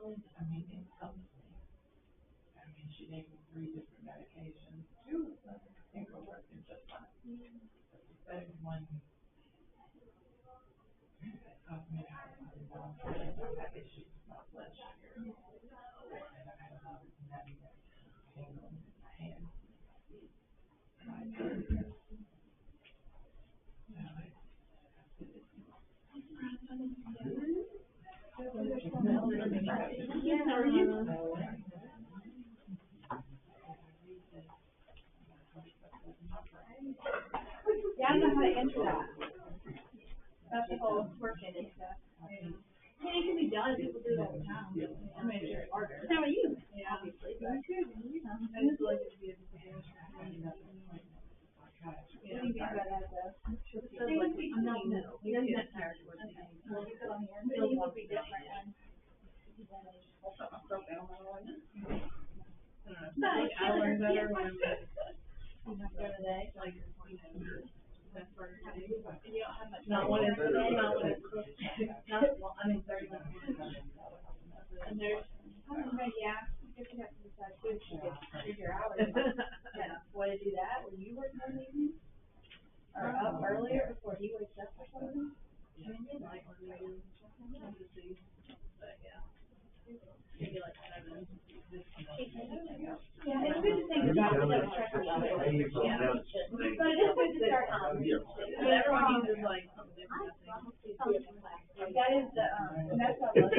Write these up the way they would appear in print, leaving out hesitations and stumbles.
I mean, it helps me. I mean, she gave me 3 different medications. 2 of them I think were working just fine. But the third one, it caused me to have I have issues with my blood sugar. And I had a lot of numbness, tingling in my hands and my feet. And I just, Yeah, I don't know how to answer that. That's the whole working and stuff. I mean, it can be done, people do it all the time. I mean, it's very harder. How are you? Yeah, obviously, but I just like it to be a situation. Yeah, you get about that though. I'm not, no, you don't get tired of working. Well, you feel on here, but it would be different. I'll shut myself down on one. I learned better when I'm like, you have to go today, like, you know, that's for, you don't have much. Not when it's, not when it's, well, I mean, 30 minutes. And there's, yeah, you have to decide which you could figure out. Yeah, want to do that when you work in the evening? Or up earlier before he wakes up or something? I mean, you might want to do something to see, but yeah. Maybe like 7. Yeah, it's good to think about it, like, check it out. Yeah. But it is good to start on. But everyone uses like something different, I think. That is the, and that's what I love.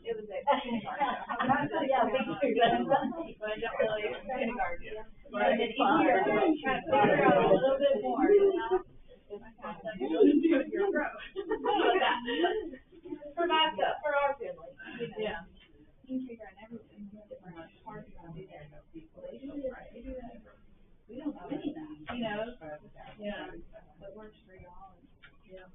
It was a kindergarten. Yeah, big tree. But I don't really, kindergarten. But it's easier to try to figure out a little bit more, you know? You're a pro. For our family. Yeah. You can figure out everything. Different parts of it. They do that. We don't have any of that. You know? Yeah. But works for y'all. Yeah.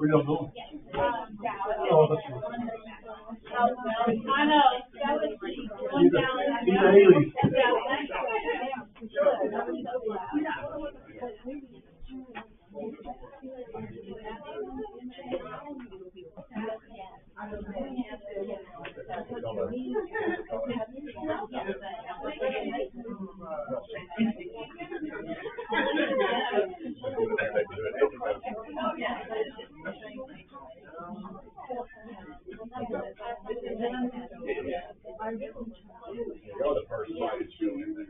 We don't know. Oh, that's right. I know. That was He's an alien. You're the first one that's doing it.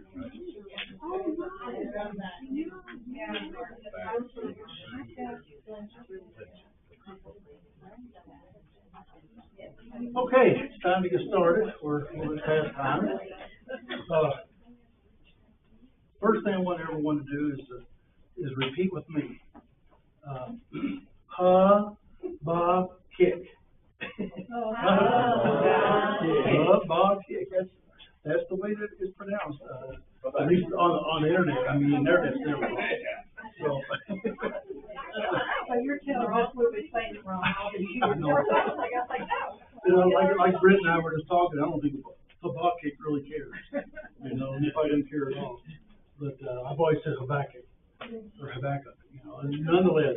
Okay, it's time to get started. We're past time. First thing I want everyone to do is repeat with me. Ha, ba, kick. Ha, ba, kick. That's the way that it's pronounced. At least on the internet, I mean, the internet's never wrong. So. So you're telling us we've been saying it wrong all these years. I know. I was like, no. You know, like Britt and I were just talking, I don't think Habakkuk really cares, you know, and if I didn't care at all. But, I've always said Habakkuk, or Habakkuk, you know, and nonetheless,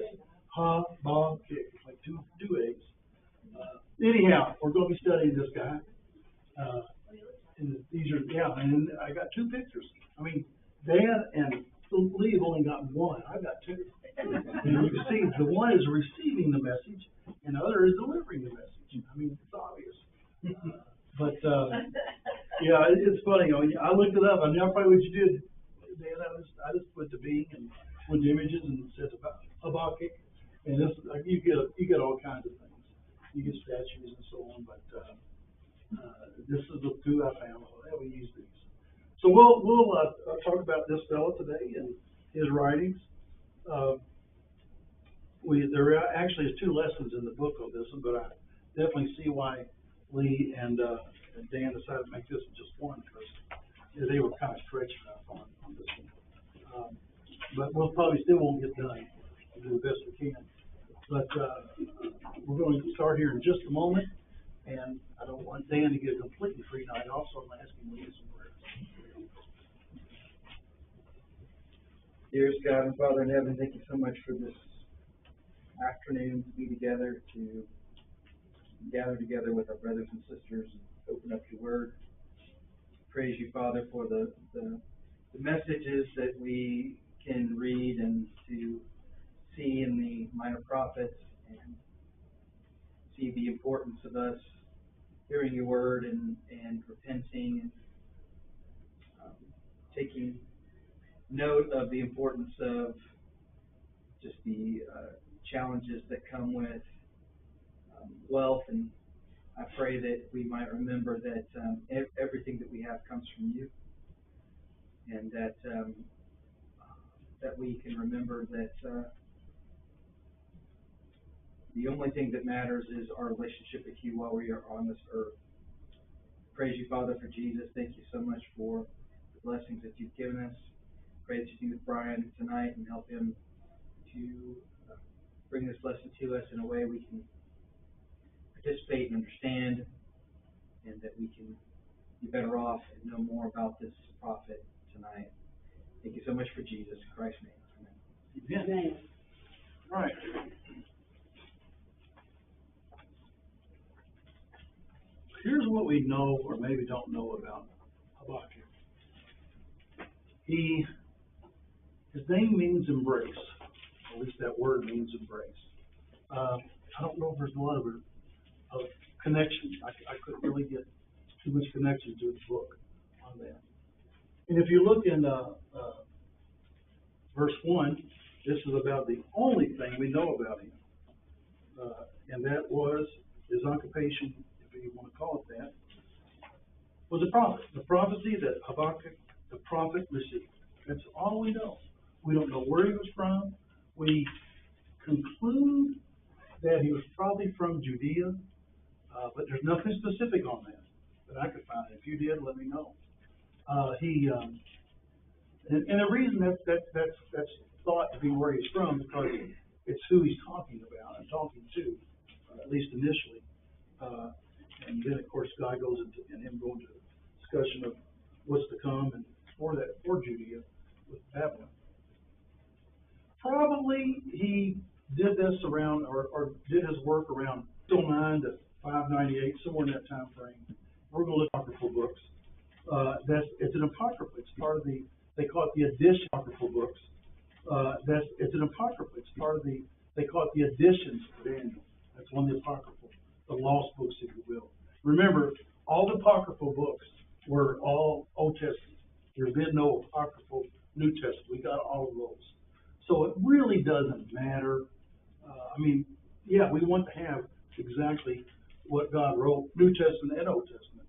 Habakkuk, like two eggs. Anyhow, we're gonna be studying this guy. And these are, and I got two pictures. I mean, Dan and Lee have only got one, I've got two. And you can see, the one is receiving the message, and the other is delivering the message. I mean, it's obvious. But, yeah, it's funny, I looked it up, I mean, probably what you did, Dan, I just put the being and with images and it says about Habakkuk, and this, you get all kinds of things. You get statues and so on, but, this is the two I found, that we use these. So we'll talk about this fellow today and his writings. There actually is two lessons in the book on this one, but I definitely see why Lee and Dan decided to make this just one, because they were kind of stretched enough on this one. But we'll probably still won't get done. We'll do the best we can. But we're going to start here in just a moment, and I don't want Dan to get a completely free night off, so I'm asking Lee some prayers. Dearest God and Father in heaven, thank you so much for this afternoon to be together, to gather together with our brothers and sisters and open up your word. Praise you, Father, for the messages that we can read and to see in the minor prophets and see the importance of us hearing your word and repenting and taking note of the importance of just the challenges that come with wealth. And I pray that we might remember that everything that we have comes from you, and that we can remember that the only thing that matters is our relationship with you while we are on this earth. Praise you, Father, for Jesus. Thank you so much for the blessings that you've given us. Pray that you be with Brian tonight and help him to bring this lesson to us in a way we can participate and understand, and that we can be better off and know more about this prophet tonight. Thank you so much for Jesus Christ's name. Amen. Amen. All right. Here's what we know or maybe don't know about Habakkuk. His name means embrace. At least that word means embrace. I don't know if there's a lot of connection. I couldn't really get too much connection to his book on that. And if you look in verse 1, this is about the only thing we know about him. And that was his occupation, if you want to call it that, was a prophet. The prophecy that Habakkuk, the prophet, received. That's all we know. We don't know where he was from. We conclude that he was probably from Judea, but there's nothing specific on that I could find. If you did, let me know. And the reason that's thought to be where he's from, because it's who he's talking about and talking to, at least initially. And then, of course, God goes into, and him going to discussion of what's to come, and for Judea with Babylon. Probably he did this around, or did his work around 609 to 598, somewhere in that time frame. We're going to look at apocryphal books. It's an apocryphal. It's part of they call it the addition apocryphal books. It's an apocryphal. It's part of they call it the additions to Daniel. That's one of the apocryphal, the lost books, if you will. Remember, all the apocryphal books were all Old Testament. There's been no apocryphal New Testament. We got all of those. So it really doesn't matter. We want to have exactly what God wrote, New Testament and Old Testament.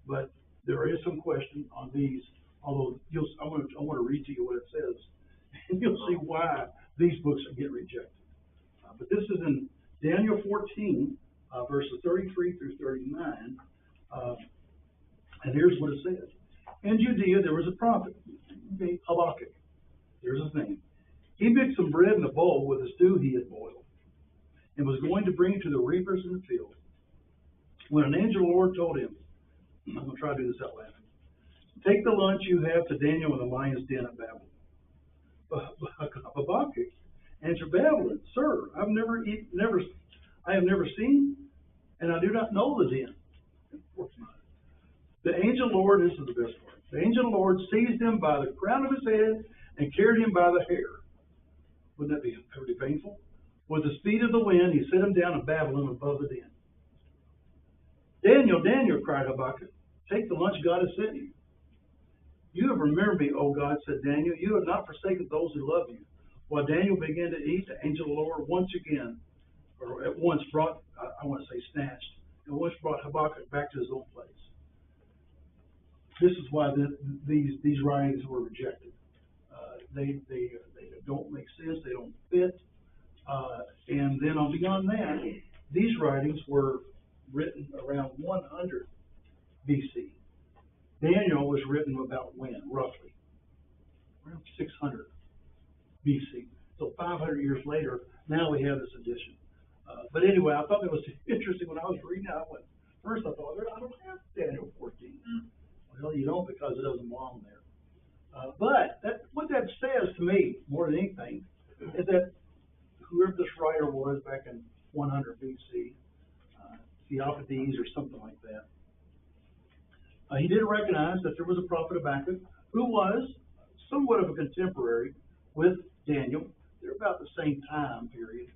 But there is some question on these, although I want to read to you what it says, and you'll see why these books get rejected. But this is in Daniel 14, verses 33 through 39, and here's what it says. In Judea there was a prophet Habakkuk, there's his name. He mixed some bread in a bowl with a stew he had boiled, and was going to bring it to the reapers in the field, when an angel of the Lord told him, I'm going to try to do this out loud. Take the lunch you have to Daniel in the lion's den at Babylon. Habakkuk answered, Babylon, sir, I have never seen, and I do not know the den. Of course not. The angel of the Lord, this is the best part. The angel of the Lord seized him by the crown of his head and carried him by the hair. Wouldn't that be pretty painful? With the speed of the wind, he set him down in Babylon above the den. Daniel, Daniel, cried Habakkuk, take the lunch God has sent you. You have remembered me, O God, said Daniel. You have not forsaken those who love you. While Daniel began to eat, the angel of the Lord at once brought Habakkuk back to his own place. This is why these writings were rejected. They don't make sense. They don't fit. And then beyond that, these writings were written around 100 BC. Daniel was written about when, roughly? Around 600 BC. So 500 years later, now we have this edition. But anyway, I thought it was interesting when I was reading it. First I thought, I don't have Daniel 14. Well, you don't, because it doesn't belong there. But what that says to me, more than anything, is that whoever this writer was back in 100 BC, Theophanes or something like that, he did recognize that there was a prophet Habakkuk who was somewhat of a contemporary with Daniel. They're about the same time period,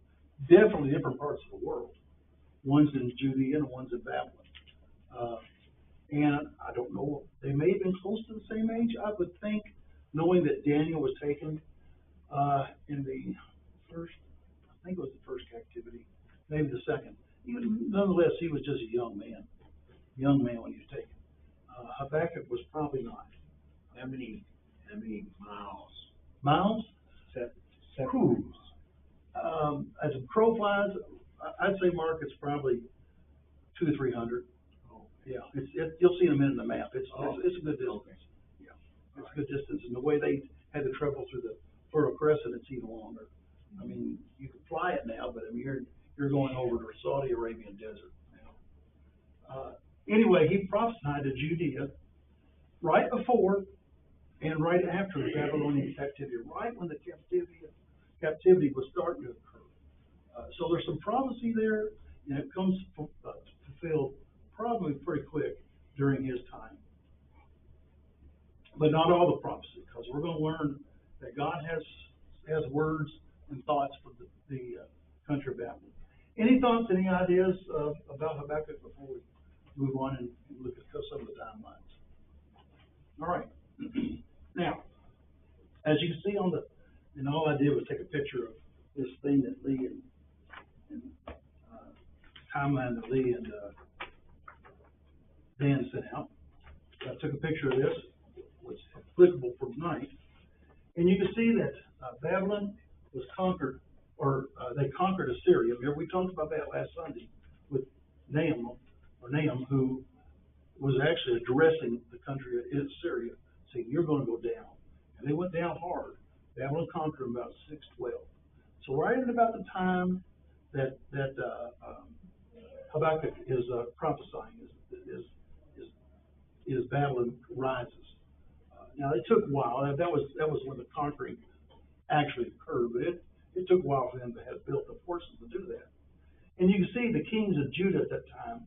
definitely different parts of the world. One's in Judea and one's in Babylon. And I don't know, they may have been close to the same age, I would think, knowing that Daniel was taken in the first, I think it was the first captivity, maybe the second. Nonetheless, he was just a young man when he was taken. Habakkuk was probably not. How many miles? Miles? Whew. As a crow flies, I'd say, Mark, it's probably 200 to 300. Oh. Yeah, you'll see in a minute in the map. It's a good distance. Okay. Yeah, it's a good distance. And the way they had to travel through the Fertile Crescent, it's even longer. I mean, you can fly it now, but I mean, you're going over to the Saudi Arabian desert now. Anyway, he prophesied to Judea right before and right after the Babylonian captivity, right when the captivity was starting to occur. So there's some prophecy there, and it comes fulfilled probably pretty quick during his time. But not all the prophecy, because we're going to learn that God has words and thoughts for the country of Babylon. Any thoughts, any ideas about Habakkuk before we move on and look at some of the timelines? All right. Now, as you can see and all I did was take a picture of this thing that Lee and timeline that Lee and Dan sent out. I took a picture of this, which is applicable for tonight, and you can see that Babylon was conquered, or they conquered Assyria. Remember, we talked about that last Sunday with Nahum, who was actually addressing the country of Assyria, saying, you're going to go down. And they went down hard. Babylon conquered them about 612. So right at about the time that Habakkuk is prophesying, is Babylon rises. Now it took a while. That was when the conquering actually occurred, but it took a while for them to have built the forces to do that. And you can see the kings of Judah at that time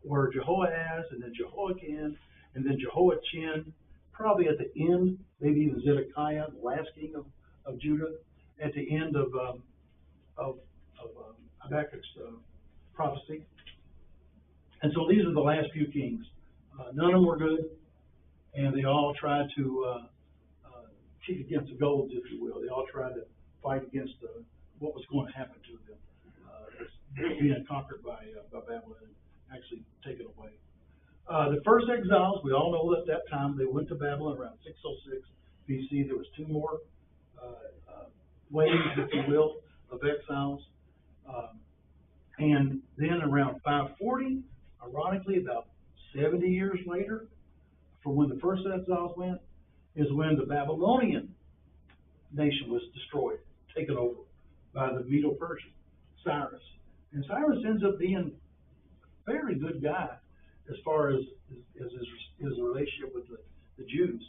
were Jehoahaz, and then Jehoiakim, and then Jehoiachin, probably at the end, maybe even Zedekiah, the last king of Judah, at the end of Habakkuk's prophecy. And so these are the last few kings. None of them were good, and they all tried to kick against the goads, if you will. They all tried to fight against what was going to happen to them, being conquered by Babylon and actually taken away. The first exiles, we all know that at that time they went to Babylon around 606 BC. There was two more waves, if you will, of exiles. And then around 540, ironically, about 70 years later, from when the first exiles went, is when the Babylonian nation was destroyed, taken over by the Medo-Persian, Cyrus. And Cyrus ends up being a fairly good guy as far as his relationship with the Jews.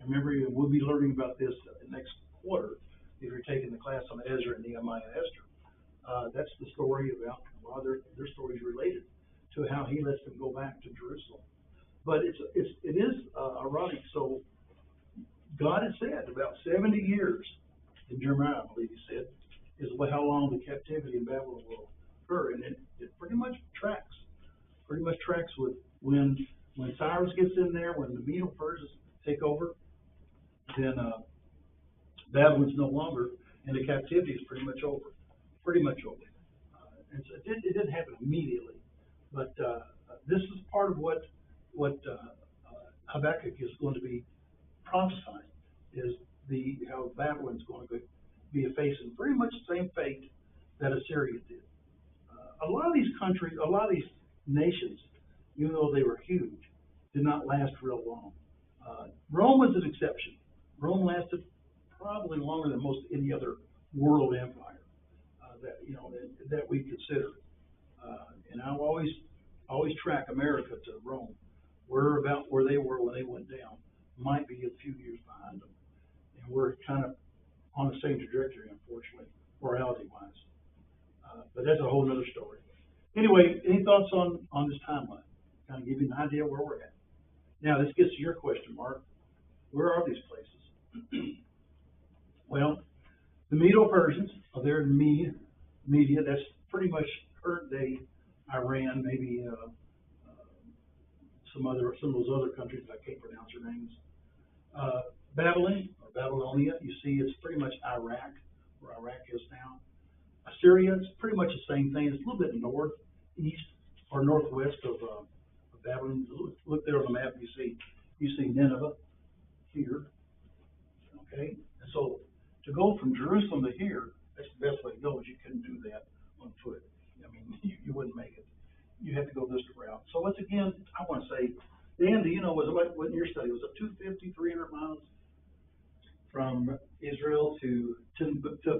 And remember, we'll be learning about this next quarter if you're taking the class on Ezra and Nehemiah and Esther. That's the story about, well, their stories related to how he lets them go back to Jerusalem. But it is ironic. So God had said about 70 years in Jeremiah, I believe he said, is how long the captivity in Babylon will occur. And it pretty much tracks with when Cyrus gets in there, when the Medo-Persians take over, then Babylon's no longer, and the captivity is pretty much over. And so it didn't happen immediately, but this is part of what Habakkuk is going to be prophesying, is how Babylon's going to be facing pretty much the same fate that Assyria did. A lot of these countries, a lot of these nations, even though they were huge, did not last real long. Rome was an exception. Rome lasted probably longer than most any other world empire that we consider. And I always track America to Rome. We're about where they were when they went down. Might be a few years behind them, and we're kind of on the same trajectory, unfortunately, morality-wise. But that's a whole other story. Anyway, any thoughts on this timeline? Kind of give you an idea where we're at. Now, this gets to your question, Mark. Where are these places? Well, the Medo-Persians are there in Media. That's pretty much current-day Iran, maybe some of those other countries that I can't pronounce their names. Babylon, or Babylonia, you see it's pretty much Iraq, where Iraq is now. Assyria, it's pretty much the same thing. It's a little bit northeast or northwest of Babylon. Look there on the map, you see Nineveh here. Okay, and so to go from Jerusalem to here, that's the best way to go, but you couldn't do that on foot. I mean, you wouldn't make it. You have to go this route. So once again, I want to say, Dan, do you know, was it what in your study, was it 250, 300 miles? From Israel to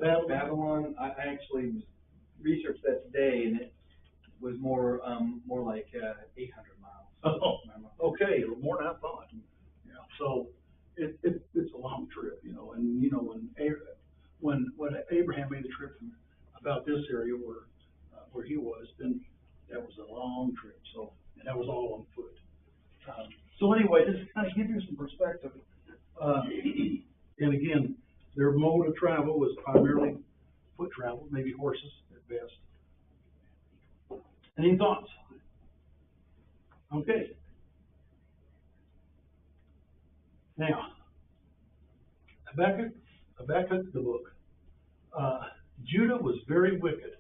Babylon, I actually researched that today, and it was more like 800 miles. Oh, okay, more than I thought. Yeah. So it's a long trip, and when Abraham made the trip from about this area where he was, then that was a long trip. So, and that was all on foot. So anyway, just to kind of give you some perspective. And again, their mode of travel was primarily foot travel, maybe horses at best. Any thoughts? Okay. Now, Habakkuk, the book. Judah was very wicked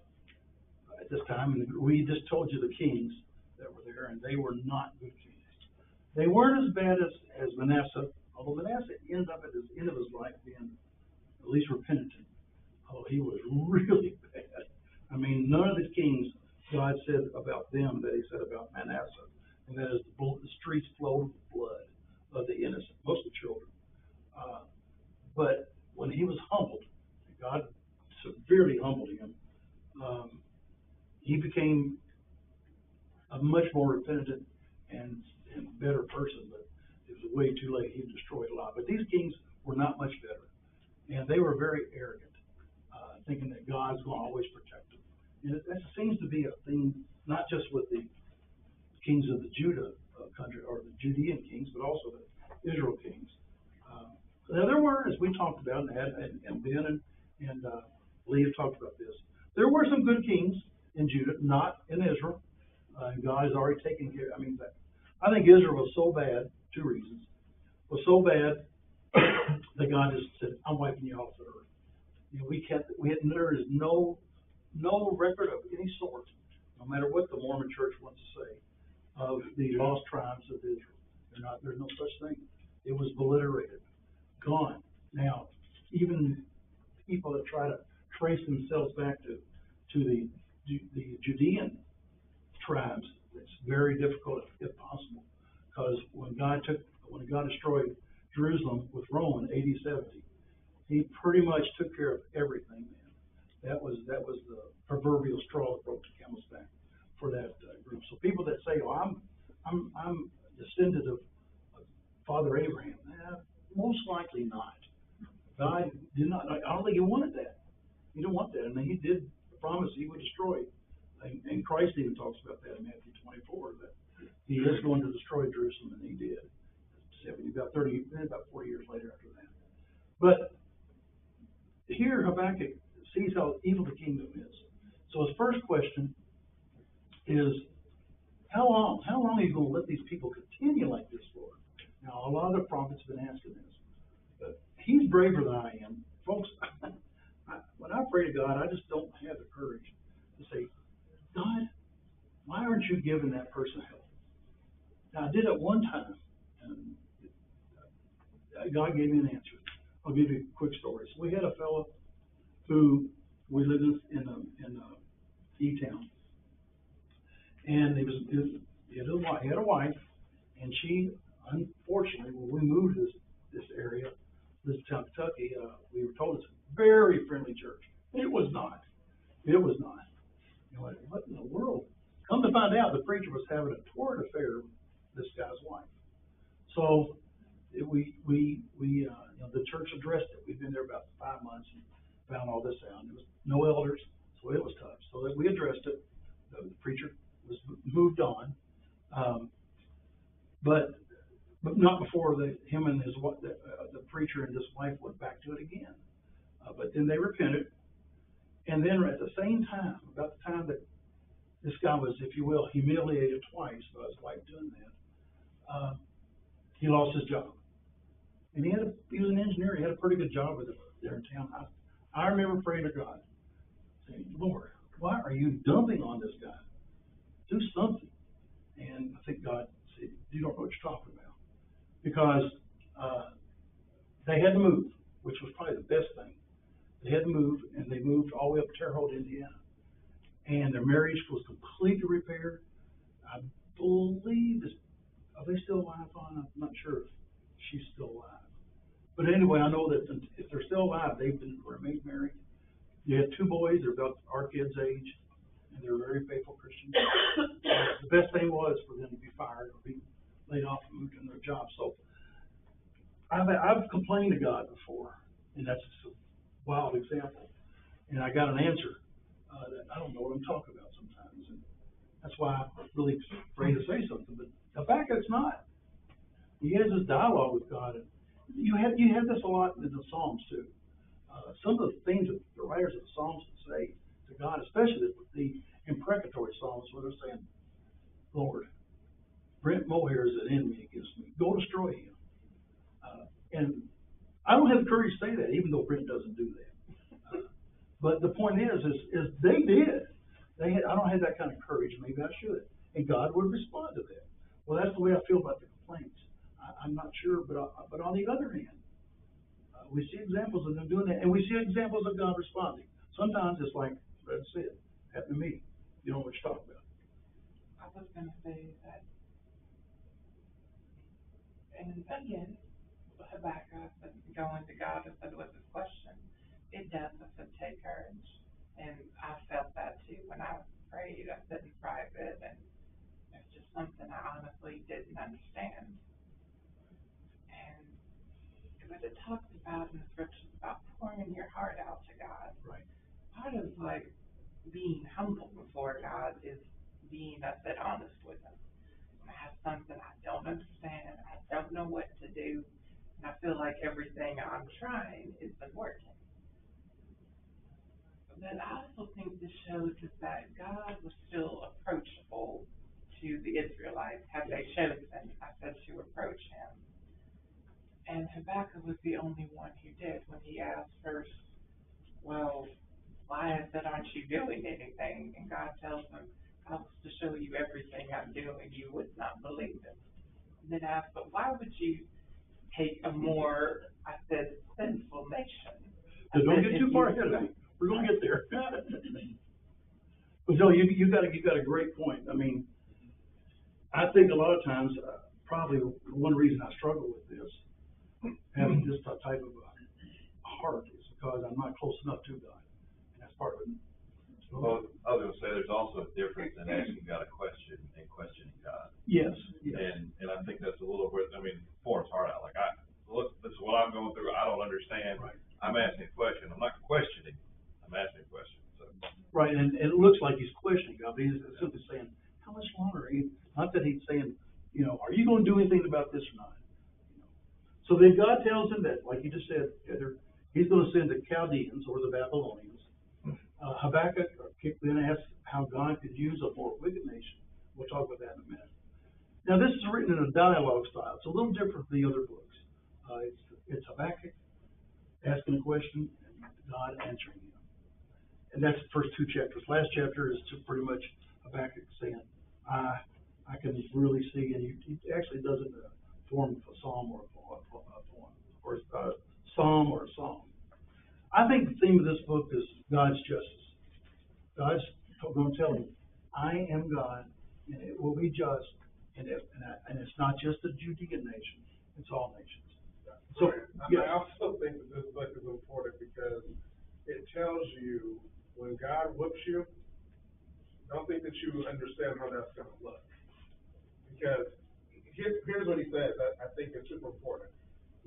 at this time, and we just told you the kings that were there, and they were not good kings. They weren't as bad as Manasseh, although Manasseh ended up at the end of his life being at least repentant. Oh, he was really bad. I mean, none of the kings God said about them that he said about Manasseh, and that is the streets flowed with blood of the innocent, most of the children. But when he was humbled, God severely humbled him, he became a much more repentant and better person, but it was way too late. He destroyed a lot. But these kings were not much better, and they were very arrogant, thinking that God's going to always protect them. And that seems to be a thing, not just with the kings of the Judah country, or the Judean kings, but also the Israel kings. Now there were, as we talked about, and Ben and Leah talked about this, there were some good kings in Judah, not in Israel. And God has already taken care. I mean, I think Israel was so bad. Two reasons: was so bad that God just said, "I'm wiping you off the earth." There is no record of any sort, no matter what the Mormon Church wants to say, of the lost tribes of Israel. There's no such thing. It was obliterated, gone. Now, even people that try to trace themselves back to the Judean tribes, it's very difficult, if possible, because when God destroyed Jerusalem with Rome in AD 70. He pretty much took care of everything then. That was the proverbial straw that broke the camel's back for that group. So people that say, "Oh, I'm descendant of Father Abraham," most likely not. God did not. I don't think He wanted that. He didn't want that. I mean, He did promise He would destroy, and Christ even talks about that in Matthew 24, that He is going to destroy Jerusalem, and He did. About 40 years later after that. But here Habakkuk sees how evil the kingdom is. So his first question is, how long are you going to let these people continue like this, Lord? Now, a lot of the prophets have been asking this, but he's braver than I am. Folks, when I pray to God, I just don't have the courage to say, God, why aren't you giving that person help? Now, I did it one time, and God gave me an answer. I'll give you a quick story. So we had a fellow who, we lived in E-Town, and he had a wife, and she, unfortunately, when we moved to this area, this town, Kentucky, we were told it's a very friendly church. It was not. It was not. You know, what in the world? Come to find out, the preacher was having a torrid affair with this guy's wife. So the church addressed it. We'd been there about 5 months and found all this out. There was no elders, so it was tough. So that we addressed it. The preacher was moved on, but not before him and the preacher and his wife went back to it again. But then they repented, and then at the same time, about the time that this guy was, if you will, humiliated twice by his wife doing that, he lost his job. And he was an engineer. He had a pretty good job with it there in town. I remember praying to God, saying, Lord, why are you dumping on this guy? Do something. And I think God said, you don't know what you're talking about. Because they had to move, which was probably the best thing. They had to move, and they moved all the way up to Terre Haute, Indiana. And their marriage was completely repaired. I believe, are they still alive, Fawn? I'm not sure if she's still alive. But anyway, I know that if they're still alive, they've remained married. They had 2 boys. They're about our kids' age, and they're very faithful Christians. The best thing was for them to be fired or be laid off and moved in their job. So I've complained to God before, and that's just a wild example. And I got an answer that I don't know what I'm talking about sometimes, and that's why I'm really afraid to say something. But Habakkuk's not. He has this dialogue with God, and you have this a lot in the Psalms too. Some of the things that the writers of the Psalms say to God, especially the imprecatory Psalms, where they're saying, Lord, Brent Mohair is an enemy against me. Go destroy him. And I don't have the courage to say that, even though Brent doesn't do that. But the point is they did. I don't have that kind of courage. Maybe I should. And God would respond to that. Well, that's the way I feel about the complaints. I'm not sure, but on the other hand, we see examples of them doing that, and we see examples of God responding. Sometimes it's like, that's it, happened to me. You know what you're talking about. I was going to say that, and again, Habakkuk, going to God and said, what's his question? It does, I said, take courage. And I felt that too when I prayed. I said in private, and it's just something I honestly didn't understand. And but it talks about in the scriptures about pouring your heart out to God. Right. Part of like being humble before God is being, I said, honest with Him. I have something I don't understand. I don't know what to do. And I feel like everything I'm trying isn't working. But I also think this shows us that God was still approachable to the Israelites. Had they chosen, I said, to approach Him. And Habakkuk was the only one who did when he asked first, well, why is it, aren't you doing anything? And God tells him, I was to show you everything I'm doing. You would not believe it. And then asked, but why would you take a more, I said, sinful nation? So don't get too far ahead of me. We're going to get there. But no, you got a great point. I mean, I think a lot of times, probably one reason I struggle with this having this type of a heart is because I'm not close enough to God. And that's part of it. Well, I was gonna say, there's also a difference in asking God a question and questioning God. Yes, yes. And I think that's a little bit, I mean, pour his heart out, like, look, this is what I'm going through, I don't understand. Right. I'm asking a question, I'm not questioning, I'm asking a question, so. Right, and it looks like he's questioning God, but he's simply saying, how much longer? Not that he's saying, are you gonna do anything about this or not? So then God tells him that, like you just said, Heather, he's gonna send the Chaldeans or the Babylonians. Habakkuk then asks how God could use a more wicked nation. We'll talk about that in a minute. Now, this is written in a dialogue style. It's a little different from the other books. It's Habakkuk asking a question and God answering him. And that's the first two chapters. Last chapter is just pretty much Habakkuk saying, I can really see, and he actually does it in the form of a psalm or a poem, or a psalm or a song. I think the theme of this book is God's justice. God's going to tell him, I am God, and it will be just, and it's not just the Judean nation, it's all nations. So, I also think that this book is important because it tells you when God whoops you, don't think that you understand how that's going to look. Because here's what he says, I think it's super important.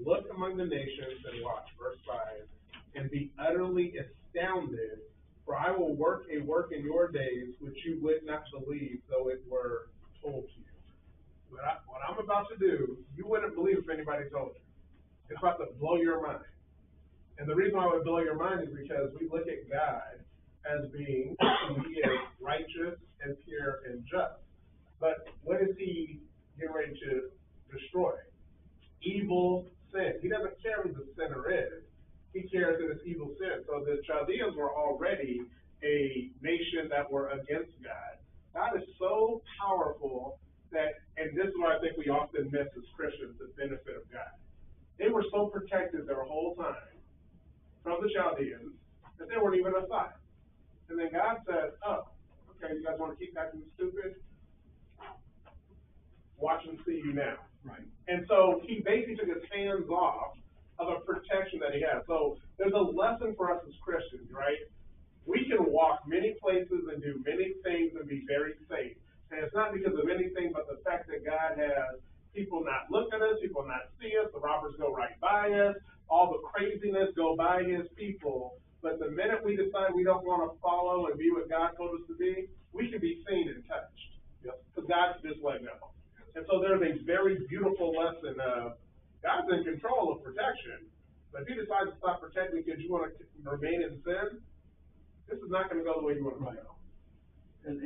Look among the nations and watch, verse 5, and be utterly astounded, for I will work a work in your days which you would not believe, though it were told to you. What I'm about to do, you wouldn't believe if anybody told you. It's about to blow your mind. And the reason why it would blow your mind is because we look at God as being, he is righteous and pure and just. But what is he getting ready to destroy? Evil sin. He doesn't care who the sinner is. He cares that it's evil sin. So the Chaldeans were already a nation that were against God. God is so powerful that, and this is what I think we often miss as Christians, the benefit of God. They were so protected their whole time from the Chaldeans that they weren't even a threat. And then God said, oh, okay, you guys want to keep acting stupid? Watch and see you now. right. And so he basically took his hands off of a protection that he has. So there's a lesson for us as Christians, right? We can walk many places and do many things and be very safe. And it's not because of anything but the fact that God has people not look at us, people not see us, the robbers go right by us, all the craziness go by his people. But the minute we decide we don't want to follow and be what God told us to be, we can be seen and touched. Because God can just let go. And so there's a very beautiful lesson of God's in control of protection. But if you decide to stop protecting because you want to remain in sin, this is not going to go the way you want it to go.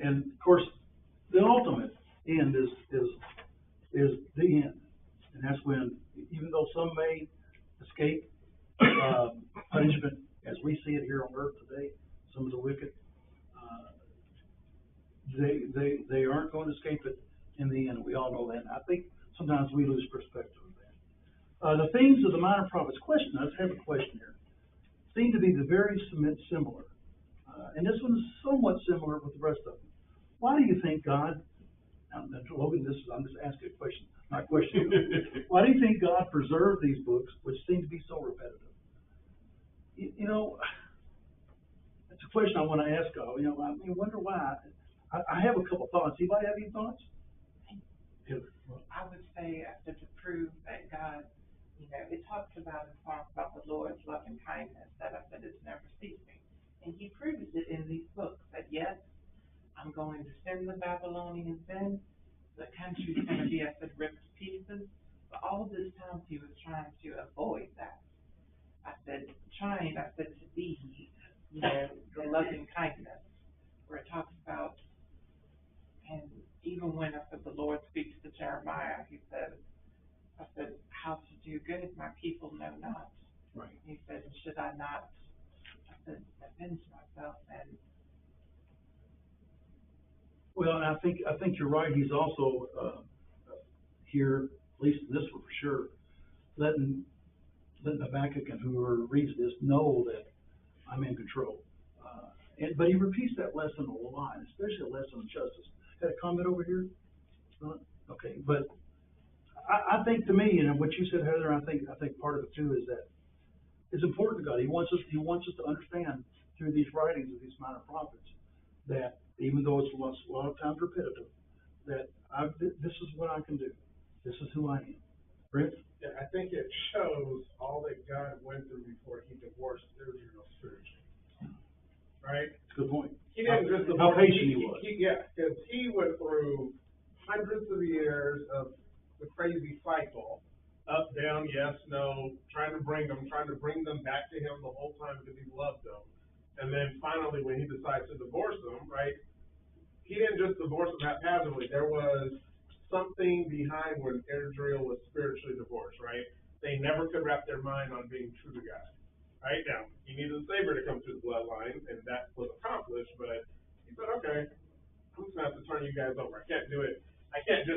And of course, the ultimate end is the end. And that's when, even though some may escape punishment as we see it here on earth today, some of the wicked, they aren't going to escape it in the end. We all know that. And I think sometimes we lose perspective of that. The themes of the minor prophets question, I have a question here, seem to be very similar. And this one's somewhat similar with the rest of them. Why do you think God, Logan, I'm just asking a question, not questioning. Why do you think God preserved these books, which seem to be so repetitive? It's a question I want to ask God. I wonder why. I have a couple thoughts. Anybody have any thoughts? I would say to prove that God, it talks about in Psalms about the Lord's loving kindness, that I said it's never ceasing. And he proves it in these books, that yes, I'm going to send the Babylonians in, the country's going to be, I said, ripped to pieces. But all this time he was trying to avoid that. I said, to be, the loving kindness, where it talks about, and even when I said the Lord speaks to Jeremiah, he said, I said, how to do good, my people know not. Right. He said, should I not, I said, avenge myself? And Well, I think you're right. He's also here, at least in this one for sure, letting Habakkuk and whoever reads this know that I'm in control. But he repeats that lesson a lot, especially the lesson of justice. Got a comment over here? Okay, but I think to me, and what you said, Heather, I think part of it too is that it's important to God. He wants us to understand through these writings of these minor prophets that even though it's a lot of times repetitive, that this is what I can do. This is who I am. Rick? Yeah, I think it shows all that God went through before he divorced Israel spiritually. Right? That's a good point. He didn't just How divorce. patient he was. Yeah, because he went through hundreds of years of the crazy cycle, up, down, yes, no, trying to bring them back to him the whole time because he loved them. And then finally, when he decides to divorce them, right, he didn't just divorce them haphazardly. There was something behind when Israel was spiritually divorced, right? They never could wrap their mind on being true to God. Right now, he needed a savior to come through the bloodline, and that was accomplished, but he said, okay, I'm just gonna have to turn you guys over. I can't do it.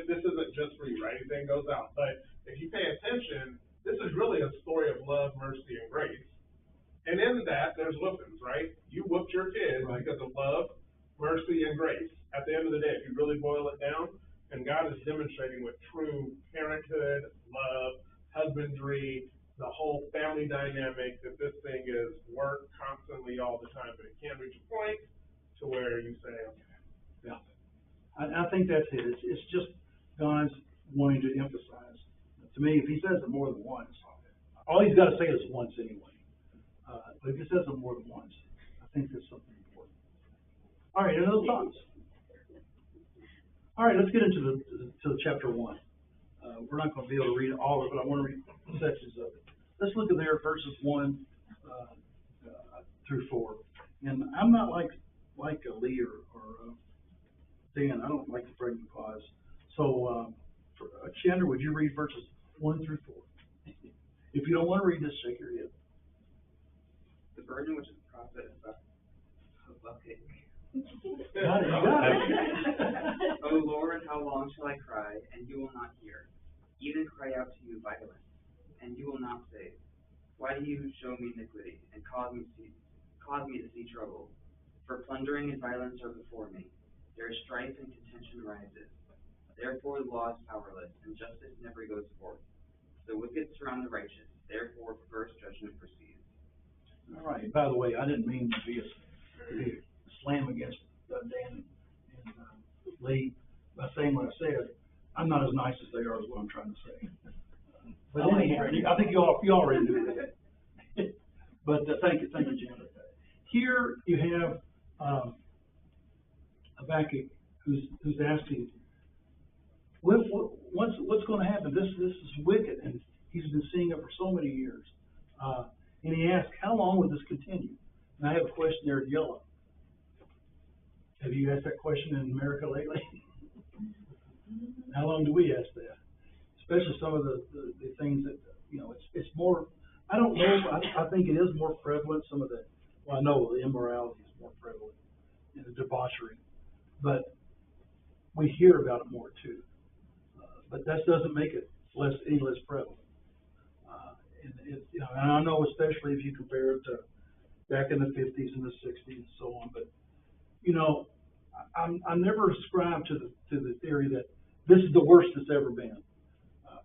This isn't just for you, right? Anything goes out. But if you pay attention, this is really a story of love, mercy, and grace. And in that, there's whoopings, right? You whooped your kids because of love, mercy, and grace. At the end of the day, if you really boil it down, and God is demonstrating with true parenthood, love, husbandry, the whole family dynamic, that this thing is work constantly all the time, but it can reach a point to where you say, okay. Yeah. I think that's it. It's just God's wanting to emphasize. To me, if he says it more than once, all he's got to say is once anyway. But if he says it more than once, I think there's something important. All right, any other thoughts? All right, let's get into the chapter 1. We're not going to be able to read all of it, but I want to read sections of it. Let's look at there verses 1 through 4. And I'm not like Lee or Dan. I don't like to break the pause. So, Chandler, would you read verses 1 through 4? If you don't want to read this, shake your head. The burden which the prophet Habakkuk. Got it, you got it. O Lord, how long shall I cry, and you will not hear? Even cry out to you violence, and you will not save. Why do you show me iniquity, and cause me to see trouble? For plundering and violence are before me. There is strife and contention rises. Therefore the law is powerless, and justice never goes forth. The wicked surround the righteous, therefore perverse judgment proceeds. All right. By the way, I didn't mean to be a slam against Dan and Lee by saying what I said. I'm not as nice as they are, is what I'm trying to say. But anyhow, I think you already knew that. But thank you, Jim. Here you have Habakkuk who's asking, what's going to happen? This is wicked, and he's been seeing it for so many years. And he asks, how long will this continue? And I have a question there in yellow. Have you asked that question in America lately? How long do we ask that? Especially some of the things that, it's more, I don't know, I think it is more prevalent, some of the, well, I know the immorality is more prevalent and the debauchery, but we hear about it more too. But that doesn't make it any less prevalent. And I know, especially if you compare it to back in the 50s and the 60s and so on, but I never ascribe to the theory that this is the worst it's ever been.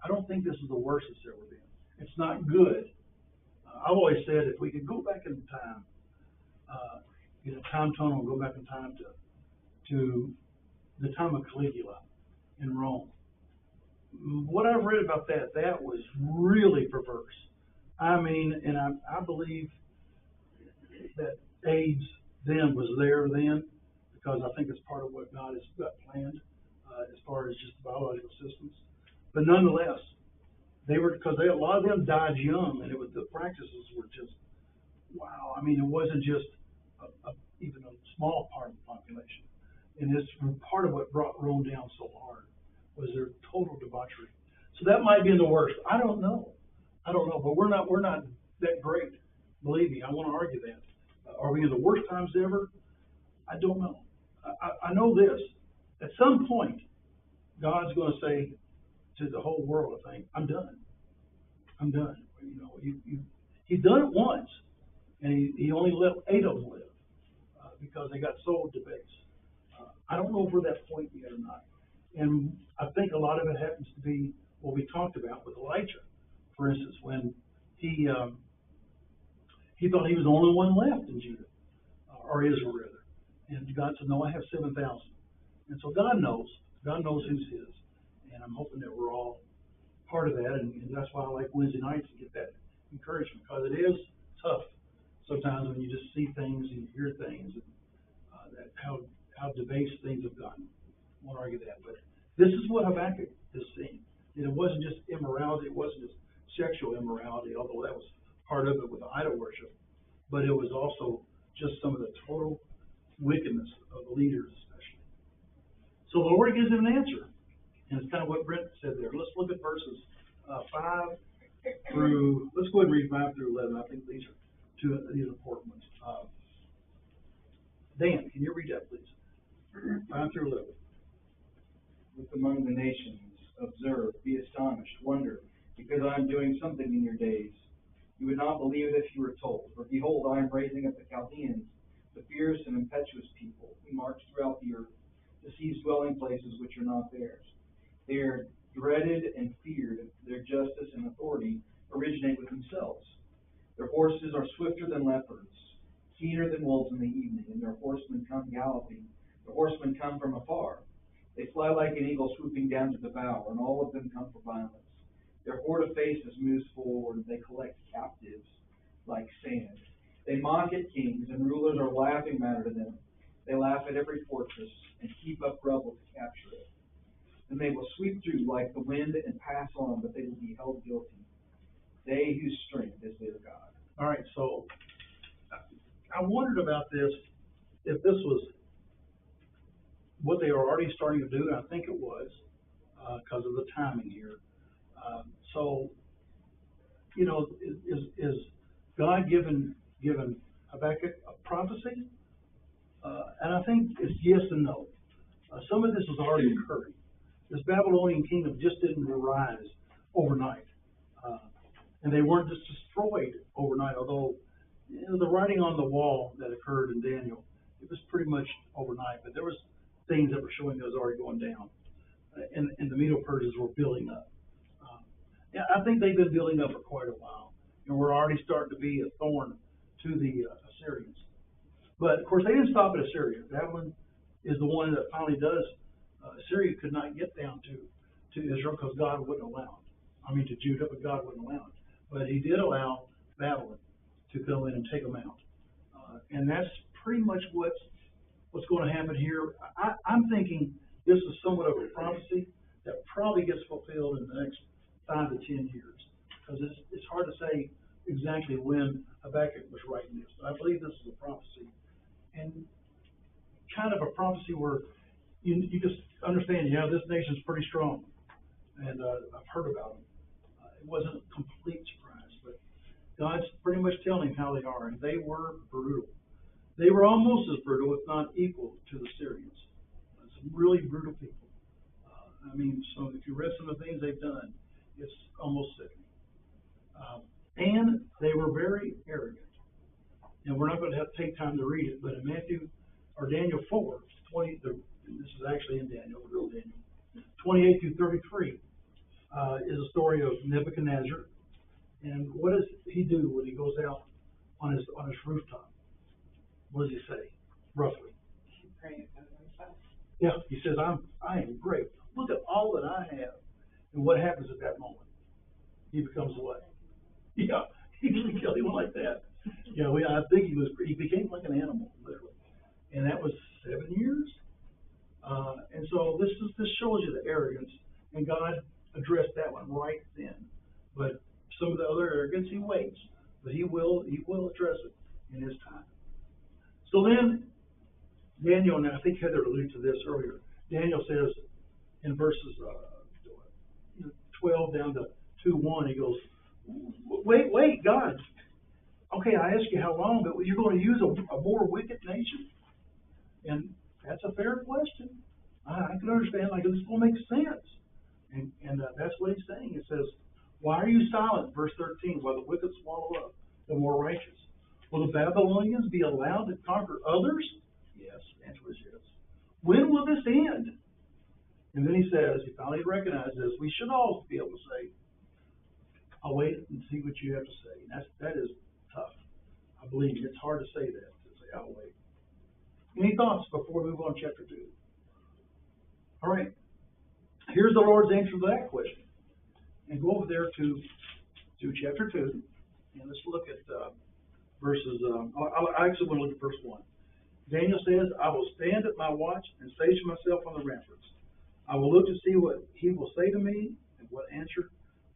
I don't think this is the worst it's ever been. It's not good. I've always said if we could go back in time, get a time tunnel and go back in time to the time of Caligula in Rome. What I've read about that was really perverse. I mean, and I believe that AIDS then was there then, because I think it's part of what God has got planned as far as just biological systems. But nonetheless, because a lot of them died young, and the practices were just, wow. I mean, it wasn't just even a small part of the population. And it's part of what brought Rome down so hard was their total debauchery. So that might be in the worst. I don't know, but we're not that great. Believe me, I want to argue that. Are we in the worst times ever? I don't know. I know this. At some point, God's going to say to the whole world, I think, I'm done. He's done it once, and he only let 8 of them live because they got so debased. I don't know if we're at that point yet or not. And I think a lot of it happens to be what we talked about with Elijah. For instance, when he thought he was the only one left in Judah, or Israel rather. And God said, no, I have 7,000. And so God knows who's his. And I'm hoping that we're all part of that. And that's why I like Wednesday nights to get that encouragement, because it is tough sometimes when you just see things and you hear things, and that how debased things have gotten. I won't argue that. But this is what Habakkuk is seeing. And it wasn't just immorality, it wasn't just sexual immorality, although that was part of it with the idol worship, but it was also just some of the total wickedness of the leaders, especially. So the Lord gives him an answer, and it's kind of what Brent said there. Let's look at verses 5 through, let's go ahead and read 5 through 11. I think these are these important ones. Dan, can you read that, please? 5 through 11. Look among the nations, observe, be astonished, wonder, because I am doing something in your days. You would not believe it if you were told. For behold, I am raising up the Chaldeans, the fierce and impetuous people, who march throughout the earth, to seize dwelling places which are not theirs. They are dreaded and feared. Their justice and authority originate with themselves. Their horses are swifter than leopards, keener than wolves in the evening, and their horsemen come galloping. The horsemen come from afar. They fly like an eagle swooping down to devour, and all of them come for violence. Their horde of faces moves forward. They collect captives like sand. They mock at kings, and rulers are laughing matter to them. They laugh at every fortress and keep up rubble to capture it. And they will sweep through like the wind and pass on, but they will be held guilty. They whose strength is their God. All right, so I wondered about this, if this was what they were already starting to do, and I think it was, because of the timing here. So, you know, is God given Habakkuk a prophecy? And I think it's yes and no. Some of this is already occurring. This Babylonian kingdom just didn't arise overnight. And they weren't just destroyed overnight, although the writing on the wall that occurred in Daniel, it was pretty much overnight, but there was things that were showing that was already going down. And the Medo-Persians were building up. Yeah, I think they've been building up for quite a while, and we're already starting to be a thorn to the Assyrians. But of course, they didn't stop at Assyria. Babylon is the one that finally does. Assyria could not get down to Israel because God wouldn't allow it. I mean, to Judah, but God wouldn't allow it. But He did allow Babylon to come in and take them out, and that's pretty much what's going to happen here. I'm thinking this is somewhat of a prophecy that probably gets fulfilled in the next 5 to 10 years, because it's hard to say exactly when Habakkuk was writing this. But I believe this is a prophecy, and kind of a prophecy where you just understand, yeah, this nation's pretty strong, and I've heard about them. It wasn't a complete surprise, but God's pretty much telling him how they are, and they were brutal. They were almost as brutal, if not equal, to the Syrians. Some really brutal people. I mean, so if you read some of the things they've done, it's almost sickening. And they were very arrogant. And we're not going to have to take time to read it, but in Daniel 4, 20, this is actually in Daniel, the real Daniel, 28 through 33, is a story of Nebuchadnezzar. And what does he do when he goes out on his rooftop? What does he say, roughly? He prays over himself. Yeah, he says, I am great. Look at all that I have. And what happens at that moment? He becomes what? Yeah, he killed him like that. Yeah, I think he became like an animal, literally. And that was 7 years. And so this shows you the arrogance, and God addressed that one right then. But some of the other arrogance, he waits, but he will address it in his time. So then, Daniel, and I think Heather alluded to this earlier, Daniel says in verses 12 down to 2:1, he goes, wait, God. Okay, I asked you how long, but you're going to use a more wicked nation? And that's a fair question. I can understand, like, this will make sense. And that's what he's saying. It says, why are you silent? Verse 13, while the wicked swallow up the more righteous. Will the Babylonians be allowed to conquer others? Yes, the answer is yes. When will this end? And then he says, he finally recognizes this, we should all be able to say, I'll wait and see what you have to say. And that is tough. I believe you. It's hard to say that, to say, I'll wait. Any thoughts before we move on to chapter 2? All right. Here's the Lord's answer to that question. And go over there to chapter 2, and let's look at verses, I actually want to look at verse 1. Daniel says, I will stand at my watch and station myself on the ramparts. I will look to see what he will say to me and what answer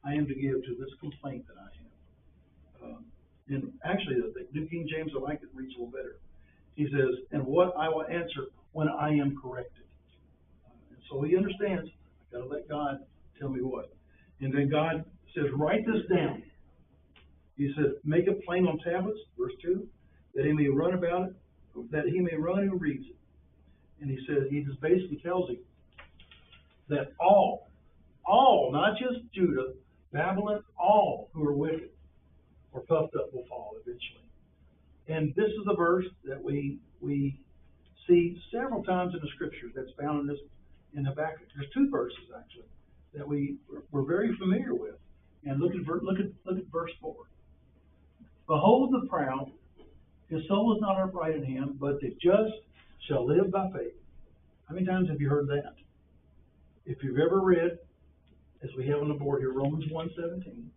I am to give to this complaint that I have. And actually, the New King James, I like it, reads a little better. He says, and what I will answer when I am corrected. And so he understands, I've got to let God tell me what. And then God says, write this down. He said, make it plain on tablets, verse 2, that he may run about it, that he may run who reads it. And he says, he just basically tells him that all, not just Judah, Babylon, all who are wicked or puffed up will fall eventually. And this is a verse that we see several times in the scriptures that's found in Habakkuk. There's 2 verses actually that we're very familiar with. And look at verse 4. Behold the proud, his soul is not upright in him, but the just shall live by faith. How many times have you heard that? If you've ever read, as we have on the board here, Romans 1:17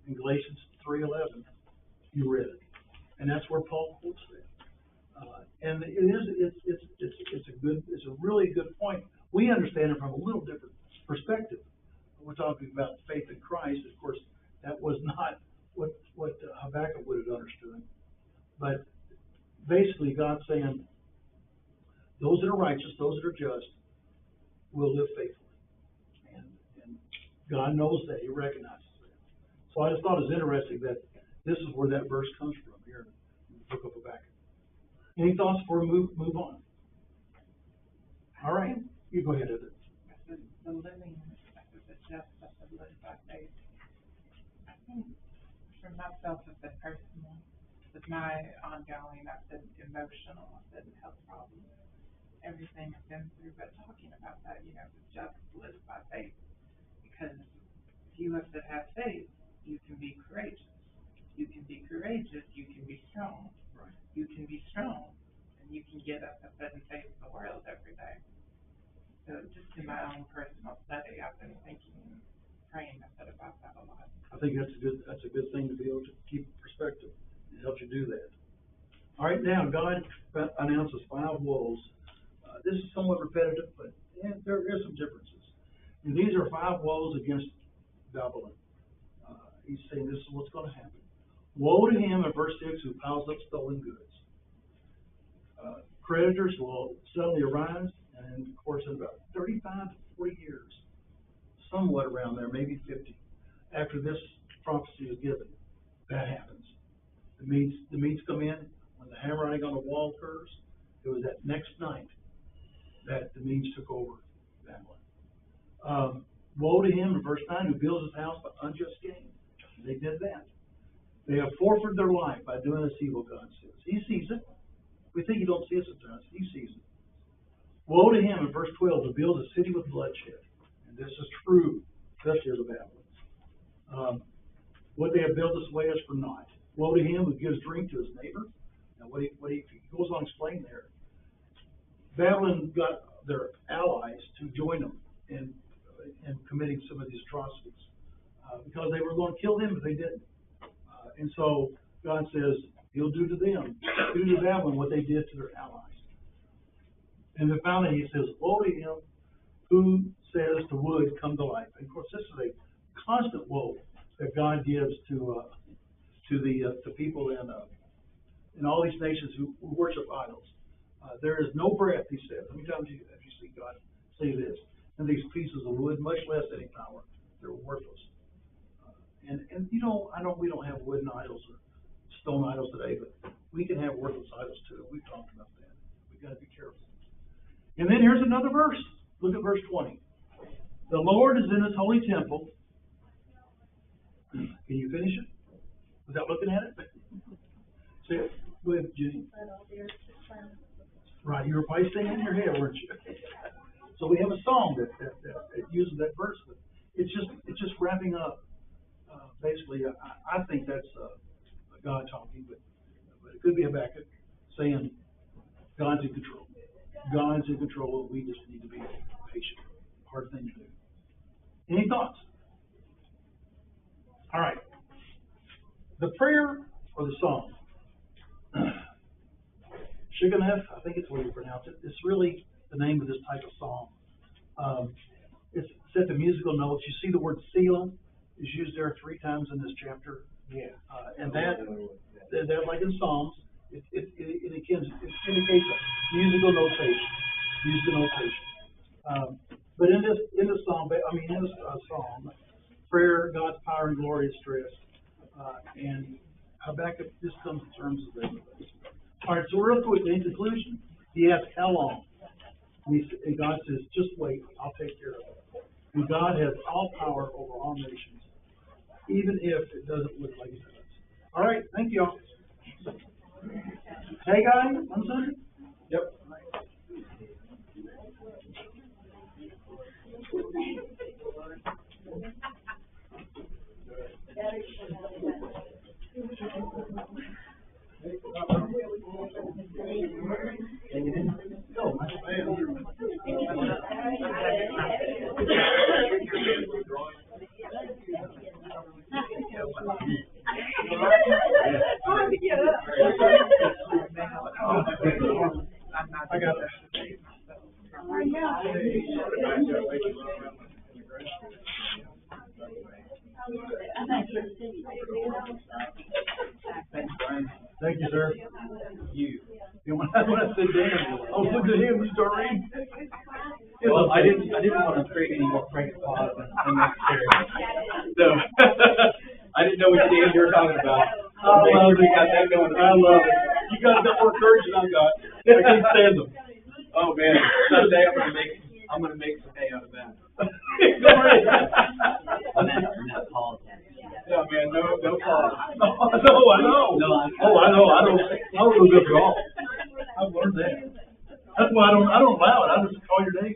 and Galatians 3:11, you read it, and that's where Paul quotes that. And it's a really good point. We understand it from a little different perspective. We're talking about faith in Christ. Of course, that was not what Habakkuk would have understood. But basically, God's saying, those that are righteous, those that are just, will live faithfully. And God knows that. He recognizes that. So I just thought it was interesting that this is where that verse comes from here in the book of Habakkuk. Any thoughts before we move on? All right. You go ahead, Edith. The living, the just, the lived by faith. I think for myself, it's been personal. With my ongoing, I've been emotional, I've been health problems, everything I've been through, but talking about that, the just lived by faith. Because if you have to have faith, you can be courageous. You can be courageous, you can be strong. Right. You can be strong, and you can get up and face the world every day. So just in my own personal study, I've been thinking, praying about that a lot. I think that's a good thing to be able to keep perspective. It helps you do that. All right, now God announces 5 woes. This is somewhat repetitive, but there is some differences. And these are 5 woes against Babylon. He's saying this is what's going to happen. Woe to him in verse 6 who piles up stolen goods. Creditors will suddenly arise, and of course in about 35 to 40 years, somewhat around there, maybe 50, after this prophecy is given, that happens. The Medes come in. When the hammering on the wall occurs, it was that next night that the Medes took over Babylon. Woe to him in verse 9 who builds his house by unjust gain. They did that. They have forfeited their life by doing this evil, God says. He sees it. We think he don't see it sometimes. He sees it. Woe to him in verse 12 who builds a city with bloodshed. And this is true, especially of the Babylons. What they have built this way is for naught. Woe to him who gives drink to his neighbor. Now, he goes on to explain there. Babylon got their allies to join them in committing some of these atrocities because they were going to kill them if they didn't. And so God says he'll do to Babylon what they did to their allies. And then finally he says, woe to him who says to wood, come to life. And of course, this is a constant woe that God gives to the people in all these nations who worship idols. There is no breath, he says. How many times have you seen God say this? And these pieces of wood, much less any power, they're worthless. And I know we don't have wooden idols or stone idols today, but we can have worthless idols too. We've talked about that. We've got to be careful. And then here's another verse. Look at verse 20. The Lord is in his holy temple. Can you finish it without looking at it? Say it. Go ahead, Jenny. Right, you were probably staying in your head, weren't you? So So we have a song that uses that verse, but it's just wrapping up, basically, I think that's, God talking, but it could be Habakkuk saying, God's in control. God's in control, we just need to be patient. Hard thing to do. Any thoughts? All right. The prayer or the song, Shiganeth, I think it's the way you pronounce it. It's really the name of this type of song. It's set to musical notes. You see the word Selah is used there 3 times in this chapter. Yeah. And that like in Psalms, it indicates a musical notation. But in this song, prayer, God's power and glory is stressed. And Habakkuk just comes to terms with that. All right, so real quick, in conclusion, he asks, how long? And God says, just wait, I'll take care of it. And God has all power over all nations, even if it doesn't look like it does. All right, thank you all. Hey, guys, I'm sorry? Yep. I got that. Thank you, sir. When I said Dan, I was looking at him, you start reading. Well, I didn't want to create any more prank pause unnecessary. So, I didn't know which Dan you were talking about. We got that going. I love it. You guys got more courage than I got. I can't stand them. Oh man, someday I'm gonna make some hay out of that. No man, no pause. I know. I don't do this at all. I've learned that. That's why I don't allow it. I just call your name.